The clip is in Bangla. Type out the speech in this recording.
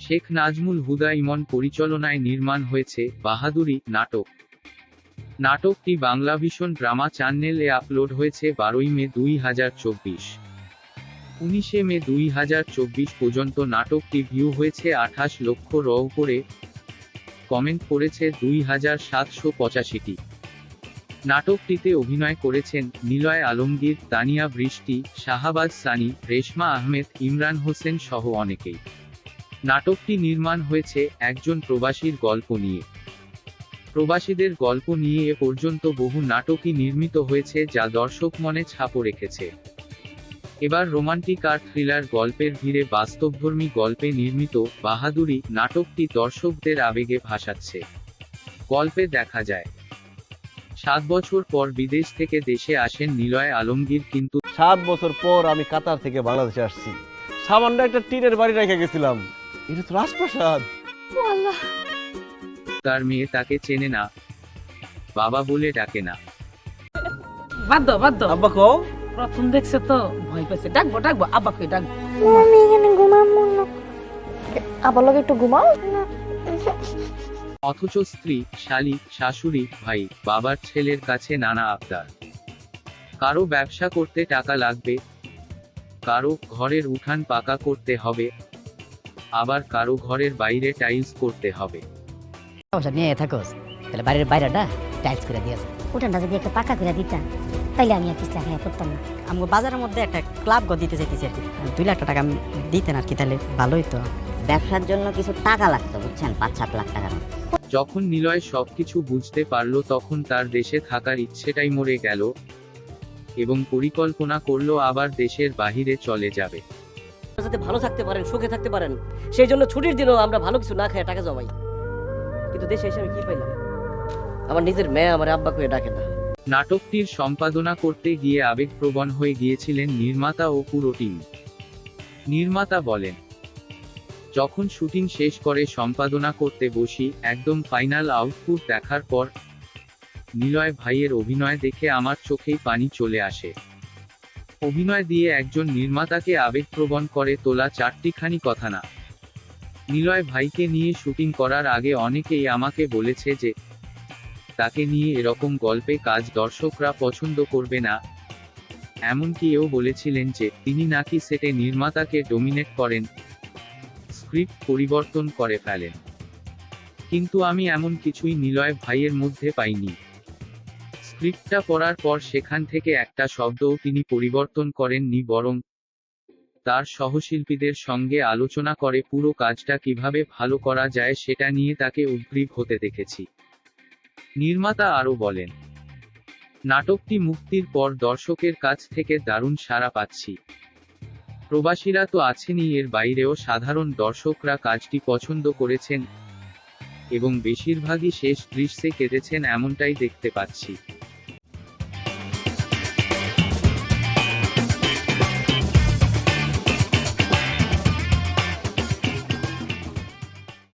শেখ নাজমুল হুদা ইমন পরিচালনায় নির্মাণ হয়েছে বাহাদুরি নাটক। নাটকটি বাংলাভিশন ড্রামা চ্যানেলে আপলোড হয়েছে 12 মে 2024। 19 মে 2024 পর্যন্ত নাটকটি ভিউ হয়েছে 28 লক্ষর উপরে, কমেন্ট করেছে 2785টি। নাটকটিতে অভিনয় করেছেন নিলয় আলমগীর, তানিয়া বৃষ্টি, শাহাবাজ সানি, রেশমা আহমেদ, ইমরান হোসেন সহ অনেকেই। নাটকটি নির্মাণ হয়েছে একজন প্রবাসীর গল্প নিয়ে। প্রবাসীদের গল্প নিয়ে এ পর্যন্ত বহু নাটকই নির্মিত হয়েছে যা দর্শক মনে ছাপ রেখেছে। এবার রোমান্টিক আর থ্রিলার গল্পের ভিড়ে বাস্তবধর্মী গল্পে নির্মিত বাহাদুরি নাটকটি দর্শকদের আবেগে ভাসাচ্ছে। গল্পে দেখা যায় 7 বছর পর বিদেশ থেকে দেশে আসেন নিলয় আলমগীর, কিন্তু 7 বছর পর আমি কাতার থেকে বাংলাদেশে আসছি। সামান্য একটা টিনের বাড়ি রেখে গেছিলাম, এটা তো রাজপ্রাসাদ। তার মেয়ে তাকে চেনে না, বাবা বলে ডাকে না। বাদ দাও আব্বা কও। প্রথম দেখছে তো ভয় পেয়েছে, ডাকবো আব্বাকে ডাকবো। আমি এখানে ঘুমাবো না, আবার লগে একটু ঘুমাও না। অথচ স্ত্রী, শালী, শাশুড়ি, ভাই, বাবার ছেলের কাছে নানা আবদার। কারো ব্যবসা করতে টাকা লাগবে, কারো ঘরের উঠান পাকা করতে হবে, আবার কারো ঘরের বাইরে টাইলস করতে হবে। নিয়ে থাকোস তাহলে বাড়ির বাইরেটা টাইলস করে দিয়েছে। উঠানটা যদি একটু পাকা করে দিতা তাইলে আমি আর পিছলা খাইয়া পড়তাম না। আমগো বাজারের মধ্যে একটা ক্লাব দিতে চাইতেছি আর কি, 2 লাখ টাকা দিতেন আর কি, তাহলে ভালোই তো। ব্যবসার জন্য কিছু টাকা লাগতো বুঝছেন, 5-7 লাখ টাকা। যখন নিলয় সবকিছু বুঝতে পারল তখন তার দেশে থাকার ইচ্ছেটাই মরে গেল এবং পরিকল্পনা করলো আবার দেশের বাহিরে চলে যাবে। যাতে ভালো থাকতে পারেন, সুখে থাকতে পারেন, সেই জন্য ছুটির দিনও আমরা ভালো কিছু না খেয়ে টাকা জমাই। কিন্তু দেশে এসে আমি কি পাইলাম? আমার নিজের মেয়ে আমার আব্বাকে ডাকে না। নাটকটির সম্পাদনা করতে গিয়ে আবেগপ্রবণ হয়ে গিয়েছিলেন নির্মাতা ও পুরো টিম। নির্মাতা বলেন, যখন শুটিং শেষ করে সম্পাদনা করতে বসি, একদম ফাইনাল আউটপুট দেখার পর নিলয় ভাইয়ের অভিনয় দেখে আমার চোখেই পানি চলে আসে। অভিনয় দিয়ে একজন নির্মাতাকে আবেগপ্রবণ করে তোলা চারটিখানি কথা না। নিলয় ভাইকে নিয়ে শুটিং করার আগে অনেকেই আমাকে বলেছে যে তাকে নিয়ে এরকম গল্পে কাজ দর্শকরা পছন্দ করবে না। এমনকি এও বলেছিলেন যে তিনি নাকি সেটে নির্মাতাকে ডমিনেট করেন, স্ক্রিপ্ট পরিবর্তন করে ফেলেন। কিন্তু আমি এমন কিছুই নিলয় ভাইয়ের মধ্যে পাইনি। স্ক্রিপ্টটা পড়ার পর সেখান থেকে একটা শব্দও তিনি পরিবর্তন করেননি, বরং তার সহশিল্পীদের সঙ্গে আলোচনা করে পুরো কাজটা কিভাবে ভালো করা যায় সেটা নিয়ে তাকে উদ্গ্রীব হতে দেখেছি। নির্মাতা আরও বলেন, নাটকটি মুক্তির পর দর্শকের কাছ থেকে দারুণ সাড়া পাচ্ছি। প্রবাসীরা তো আছেনই, এর বাইরেও সাধারণ দর্শকরা কাজটি পছন্দ করেছেন এবং বেশিরভাগই শেষ দৃশ্যে কেঁদেছেন, এমনটাই দেখতে পাচ্ছি।